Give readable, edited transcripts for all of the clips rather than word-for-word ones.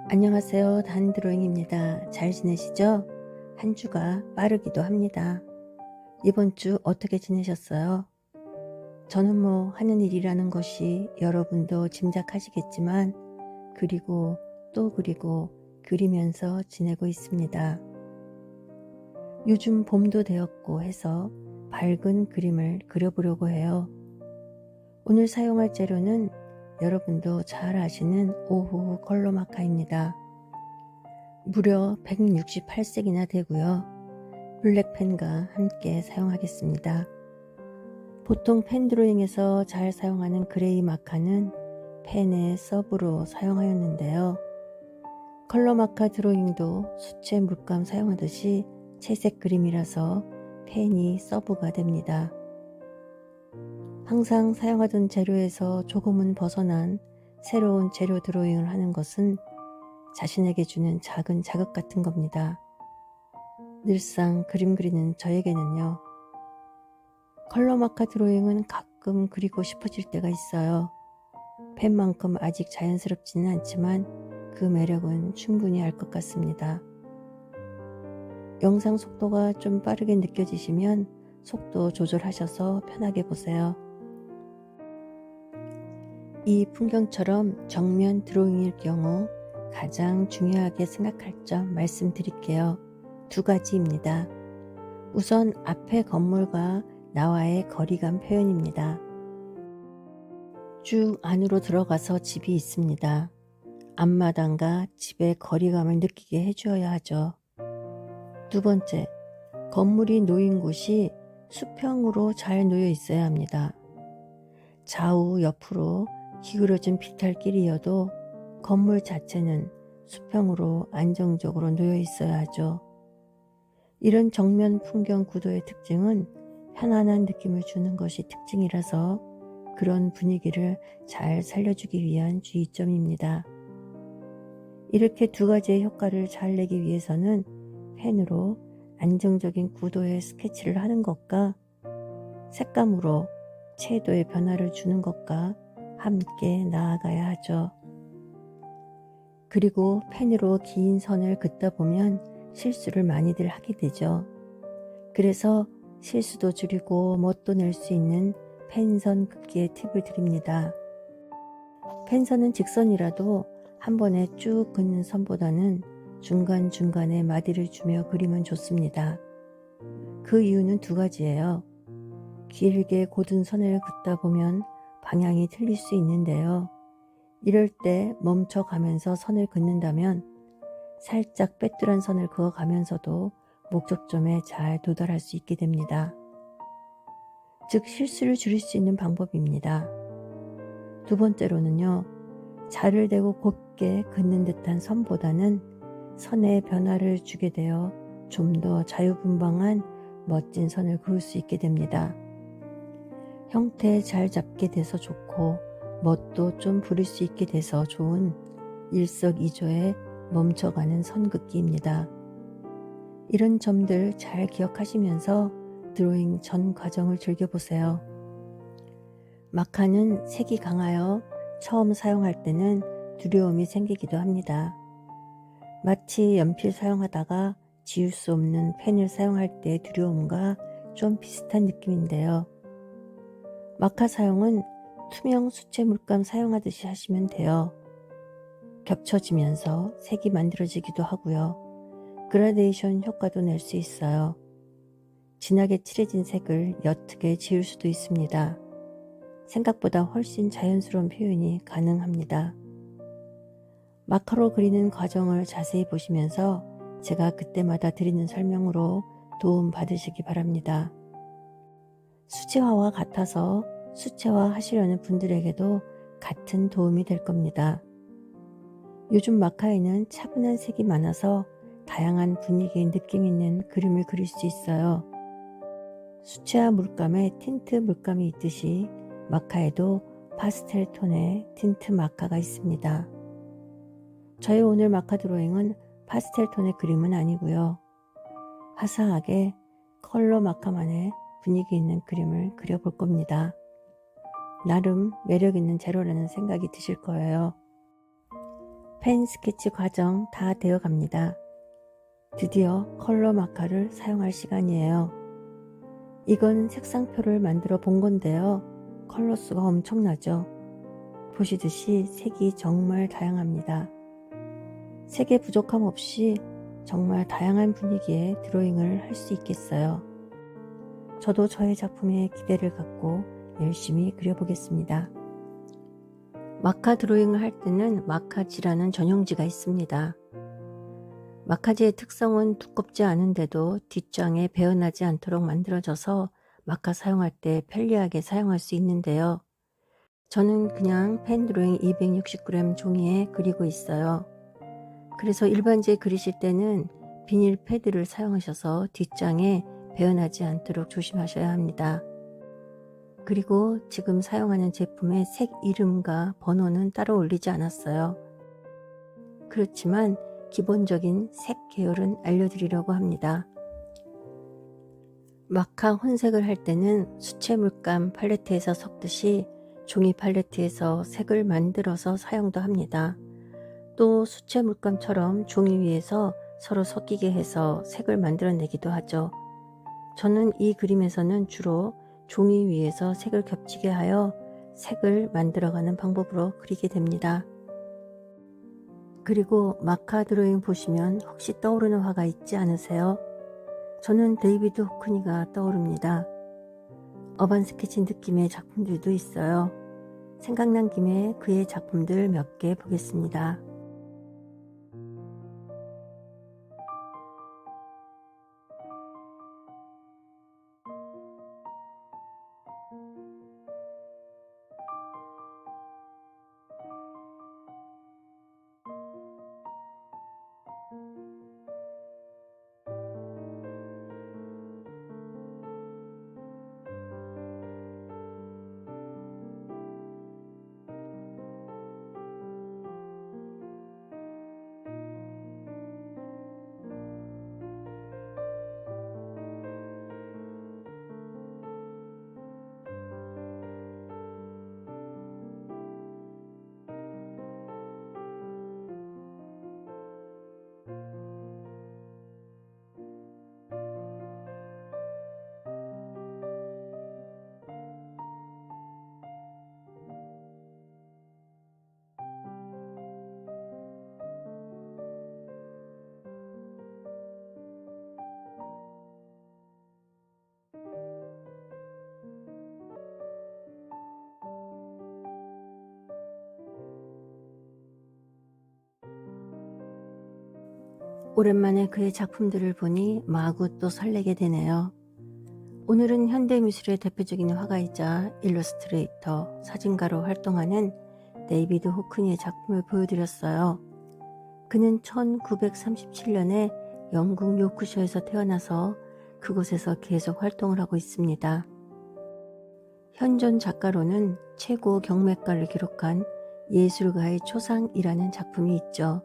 안녕하세요. 단드로잉입니다. 잘 지내시죠? 한 주가 빠르기도 합니다. 이번 주 어떻게 지내셨어요? 저는 하는 일이라는 것이 여러분도 짐작하시겠지만 그리고 또 그리고 그리면서 지내고 있습니다. 요즘 봄도 되었고 해서 밝은 그림을 그려보려고 해요. 오늘 사용할 재료는 여러분도 잘 아시는 오후 컬러 마카입니다. 무려 168색이나 되고요. 블랙펜과 함께 사용하겠습니다. 보통 펜 드로잉에서 잘 사용하는 그레이 마카는 펜의 서브로 사용하였는데요. 컬러 마카 드로잉도 수채 물감 사용하듯이 채색 그림이라서 펜이 서브가 됩니다. 항상 사용하던 재료에서 조금은 벗어난 새로운 재료 드로잉을 하는 것은 자신에게 주는 작은 자극 같은 겁니다. 늘상 그림 그리는 저에게는요. 컬러 마카 드로잉은 가끔 그리고 싶어질 때가 있어요. 펜만큼 아직 자연스럽지는 않지만 그 매력은 충분히 알 것 같습니다. 영상 속도가 좀 빠르게 느껴지시면 속도 조절하셔서 편하게 보세요. 이 풍경처럼 정면 드로잉일 경우 가장 중요하게 생각할 점 말씀드릴게요. 두 가지입니다. 우선 앞에 건물과 나와의 거리감 표현입니다. 쭉 안으로 들어가서 집이 있습니다. 앞마당과 집의 거리감을 느끼게 해주어야 하죠. 두 번째, 건물이 놓인 곳이 수평으로 잘 놓여 있어야 합니다. 좌우 옆으로 기울어진 비탈길이어도 건물 자체는 수평으로 안정적으로 놓여 있어야 하죠. 이런 정면 풍경 구도의 특징은 편안한 느낌을 주는 것이 특징이라서 그런 분위기를 잘 살려주기 위한 주의점입니다. 이렇게 두 가지의 효과를 잘 내기 위해서는 펜으로 안정적인 구도의 스케치를 하는 것과 색감으로 채도의 변화를 주는 것과 함께 나아가야 하죠. 그리고 펜으로 긴 선을 긋다 보면 실수를 많이들 하게 되죠. 그래서 실수도 줄이고 멋도 낼 수 있는 펜선 긋기의 팁을 드립니다. 펜선은 직선이라도 한 번에 쭉 긋는 선보다는 중간중간에 마디를 주며 그리면 좋습니다. 그 이유는 두 가지예요. 길게 곧은 선을 긋다 보면 방향이 틀릴 수 있는데요. 이럴 때 멈춰가면서 선을 긋는다면 살짝 빼뚤한 선을 그어가면서도 목적점에 잘 도달할 수 있게 됩니다. 즉 실수를 줄일 수 있는 방법입니다. 두 번째로는요. 자를 대고 곧게 긋는 듯한 선보다는 선의 변화를 주게 되어 좀 더 자유분방한 멋진 선을 그을 수 있게 됩니다. 형태 잘 잡게 돼서 좋고 멋도 좀 부릴 수 있게 돼서 좋은 일석이조의 멈춰가는 선긋기입니다. 이런 점들 잘 기억하시면서 드로잉 전 과정을 즐겨보세요. 마카는 색이 강하여 처음 사용할 때는 두려움이 생기기도 합니다. 마치 연필 사용하다가 지울 수 없는 펜을 사용할 때의 두려움과 좀 비슷한 느낌인데요. 마카 사용은 투명 수채 물감 사용하듯이 하시면 돼요. 겹쳐지면서 색이 만들어지기도 하고요. 그라데이션 효과도 낼 수 있어요. 진하게 칠해진 색을 옅게 지울 수도 있습니다. 생각보다 훨씬 자연스러운 표현이 가능합니다. 마카로 그리는 과정을 자세히 보시면서 제가 그때마다 드리는 설명으로 도움 받으시기 바랍니다. 수채화와 같아서 수채화 하시려는 분들에게도 같은 도움이 될 겁니다. 요즘 마카에는 차분한 색이 많아서 다양한 분위기의 느낌 있는 그림을 그릴 수 있어요. 수채화 물감에 틴트 물감이 있듯이 마카에도 파스텔 톤의 틴트 마카가 있습니다. 저의 오늘 마카 드로잉은 파스텔 톤의 그림은 아니고요. 화사하게 컬러 마카만의 분위기 있는 그림을 그려볼 겁니다. 나름 매력 있는 재료라는 생각이 드실 거예요. 펜 스케치 과정 다 되어 갑니다. 드디어 컬러 마카를 사용할 시간이에요. 이건 색상표를 만들어 본 건데요. 컬러 수가 엄청나죠. 보시듯이 색이 정말 다양합니다. 색의 부족함 없이 정말 다양한 분위기의 드로잉을 할 수 있겠어요. 저도 저의 작품에 기대를 갖고 열심히 그려보겠습니다. 마카 드로잉을 할 때는 마카지라는 전용지가 있습니다. 마카지의 특성은 두껍지 않은데도 뒷장에 베어나지 않도록 만들어져서 마카 사용할 때 편리하게 사용할 수 있는데요. 저는 그냥 펜 드로잉 260g 종이에 그리고 있어요. 그래서 일반지에 그리실 때는 비닐 패드를 사용하셔서 뒷장에 베어나지 않도록 조심하셔야 합니다. 그리고 지금 사용하는 제품의 색 이름과 번호는 따로 올리지 않았어요. 그렇지만 기본적인 색 계열은 알려드리려고 합니다. 마카 혼색을 할 때는 수채 물감 팔레트에서 섞듯이 종이 팔레트에서 색을 만들어서 사용도 합니다. 또 수채 물감처럼 종이 위에서 서로 섞이게 해서 색을 만들어내기도 하죠. 저는 이 그림에서는 주로 종이 위에서 색을 겹치게 하여 색을 만들어가는 방법으로 그리게 됩니다. 그리고 마카 드로잉 보시면 혹시 떠오르는 화가 있지 않으세요? 저는 데이비드 호크니가 떠오릅니다. 어반 스케치 느낌의 작품들도 있어요. 생각난 김에 그의 작품들 몇 개 보겠습니다. 오랜만에 그의 작품들을 보니 마구 또 설레게 되네요. 오늘은 현대미술의 대표적인 화가이자 일러스트레이터, 사진가로 활동하는 데이비드 호크니의 작품을 보여드렸어요. 그는 1937년에 영국 요크셔에서 태어나서 그곳에서 계속 활동을 하고 있습니다. 현존 작가로는 최고 경매가를 기록한 예술가의 초상이라는 작품이 있죠.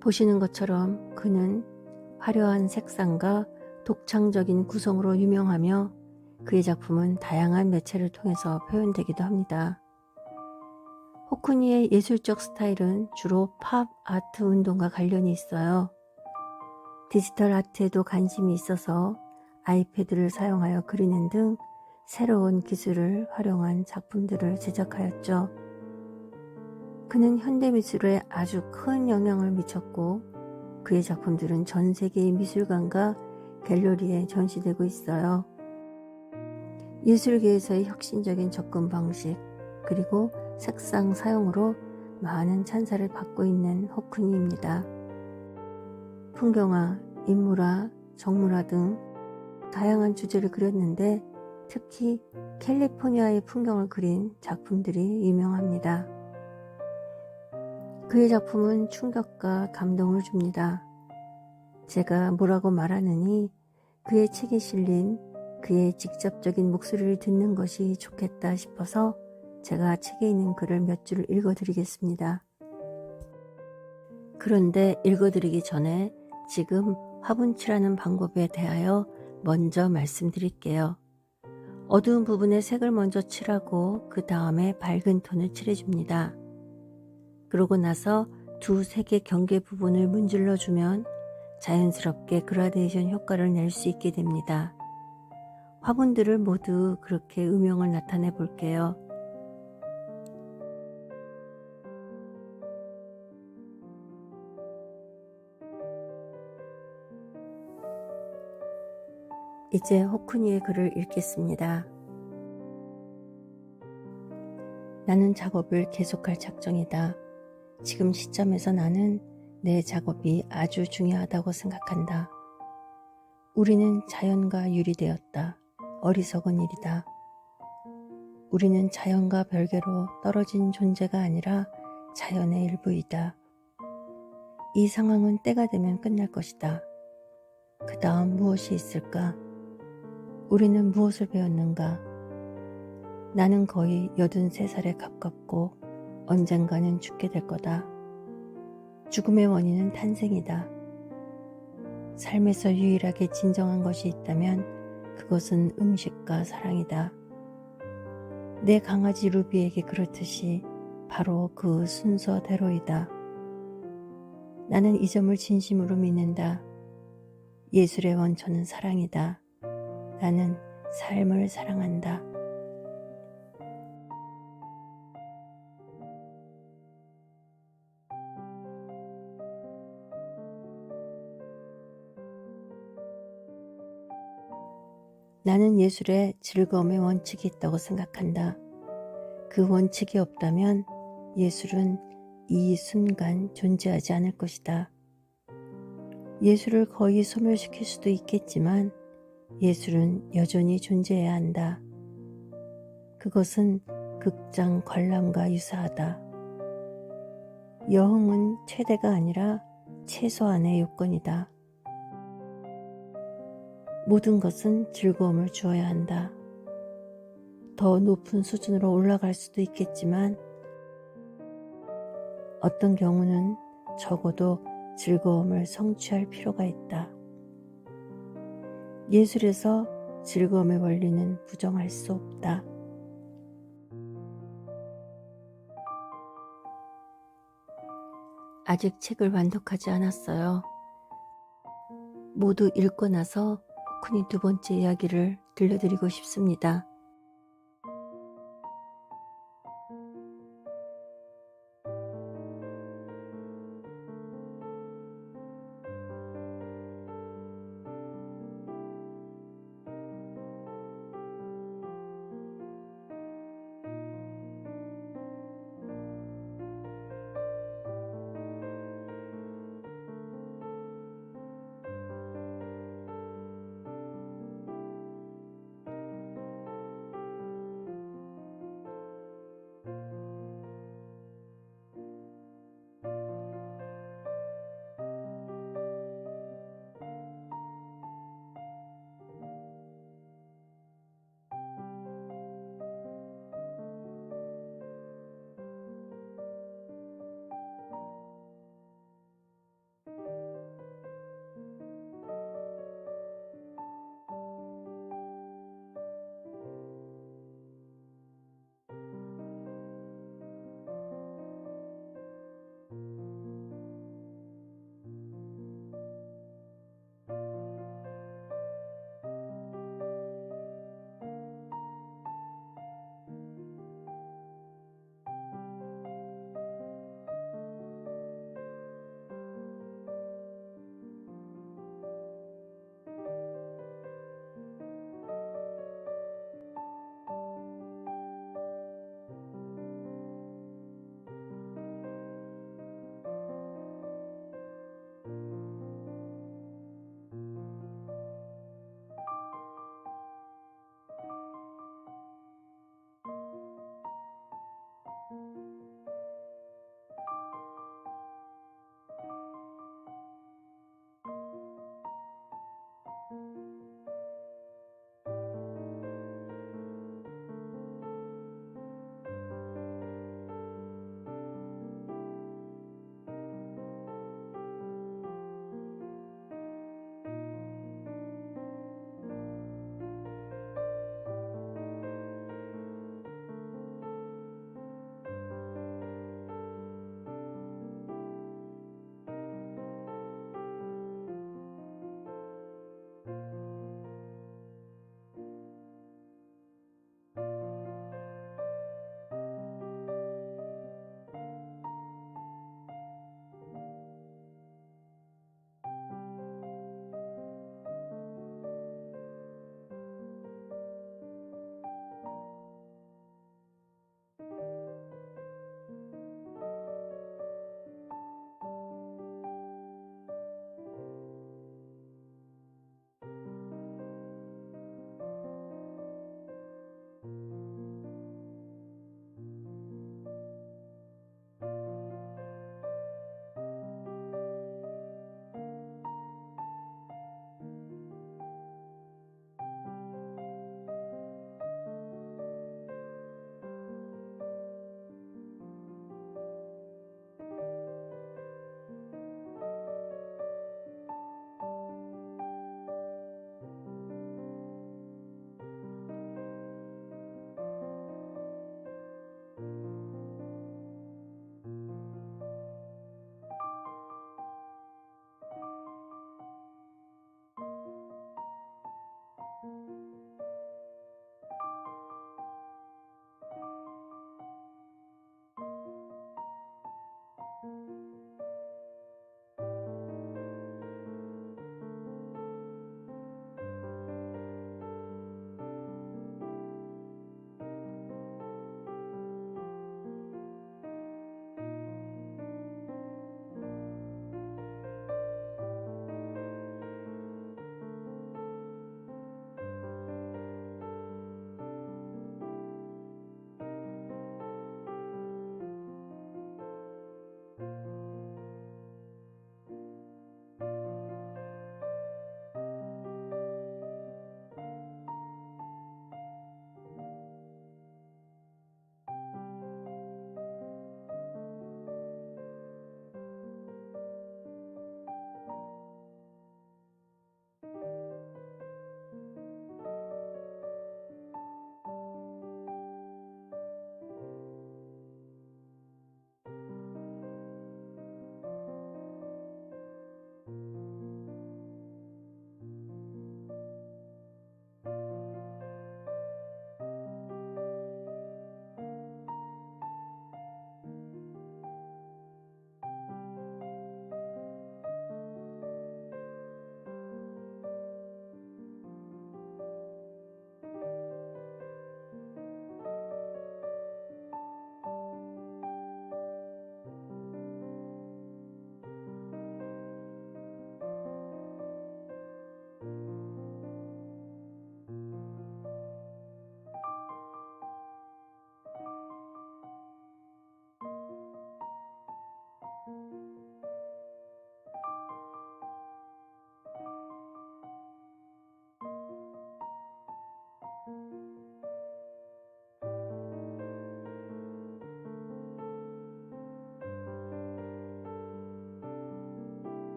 보시는 것처럼 그는 화려한 색상과 독창적인 구성으로 유명하며 그의 작품은 다양한 매체를 통해서 표현되기도 합니다. 호크니의 예술적 스타일은 주로 팝 아트 운동과 관련이 있어요. 디지털 아트에도 관심이 있어서 아이패드를 사용하여 그리는 등 새로운 기술을 활용한 작품들을 제작하였죠. 그는 현대미술에 아주 큰 영향을 미쳤고 그의 작품들은 전 세계의 미술관과 갤러리에 전시되고 있어요. 예술계에서의 혁신적인 접근 방식 그리고 색상 사용으로 많은 찬사를 받고 있는 호크니입니다. 풍경화, 인물화, 정물화 등 다양한 주제를 그렸는데 특히 캘리포니아의 풍경을 그린 작품들이 유명합니다. 그의 작품은 충격과 감동을 줍니다. 제가 뭐라고 말하느니 그의 책에 실린 그의 직접적인 목소리를 듣는 것이 좋겠다 싶어서 제가 책에 있는 글을 몇 줄을 읽어드리겠습니다. 그런데 읽어드리기 전에 지금 화분 칠하는 방법에 대하여 먼저 말씀드릴게요. 어두운 부분에 색을 먼저 칠하고 그 다음에 밝은 톤을 칠해줍니다. 그러고 나서 두세 개 경계 부분을 문질러 주면 자연스럽게 그라데이션 효과를 낼 수 있게 됩니다. 화분들을 모두 그렇게 음영을 나타내 볼게요. 이제 호쿠니의 글을 읽겠습니다. 나는 작업을 계속할 작정이다. 지금 시점에서 나는 내 작업이 아주 중요하다고 생각한다. 우리는 자연과 유리되었다. 어리석은 일이다. 우리는 자연과 별개로 떨어진 존재가 아니라 자연의 일부이다. 이 상황은 때가 되면 끝날 것이다. 그 다음 무엇이 있을까? 우리는 무엇을 배웠는가? 나는 거의 83살에 가깝고 언젠가는 죽게 될 거다. 죽음의 원인은 탄생이다. 삶에서 유일하게 진정한 것이 있다면 그것은 음식과 사랑이다. 내 강아지 루비에게 그렇듯이 바로 그 순서대로이다. 나는 이 점을 진심으로 믿는다. 예술의 원천은 사랑이다. 나는 삶을 사랑한다. 나는 예술에 즐거움의 원칙이 있다고 생각한다. 그 원칙이 없다면 예술은 이 순간 존재하지 않을 것이다. 예술을 거의 소멸시킬 수도 있겠지만 예술은 여전히 존재해야 한다. 그것은 극장 관람과 유사하다. 여흥은 최대가 아니라 최소한의 요건이다. 모든 것은 즐거움을 주어야 한다. 더 높은 수준으로 올라갈 수도 있겠지만 어떤 경우는 적어도 즐거움을 성취할 필요가 있다. 예술에서 즐거움의 원리는 부정할 수 없다. 아직 책을 완독하지 않았어요. 모두 읽고 나서 호쿠니 두 번째 이야기를 들려드리고 싶습니다.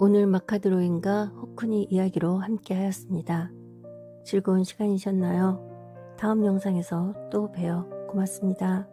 오늘 마카드로인과 호쿠니 이야기로 함께 하였습니다. 즐거운 시간이셨나요? 다음 영상에서 또 봬요. 고맙습니다.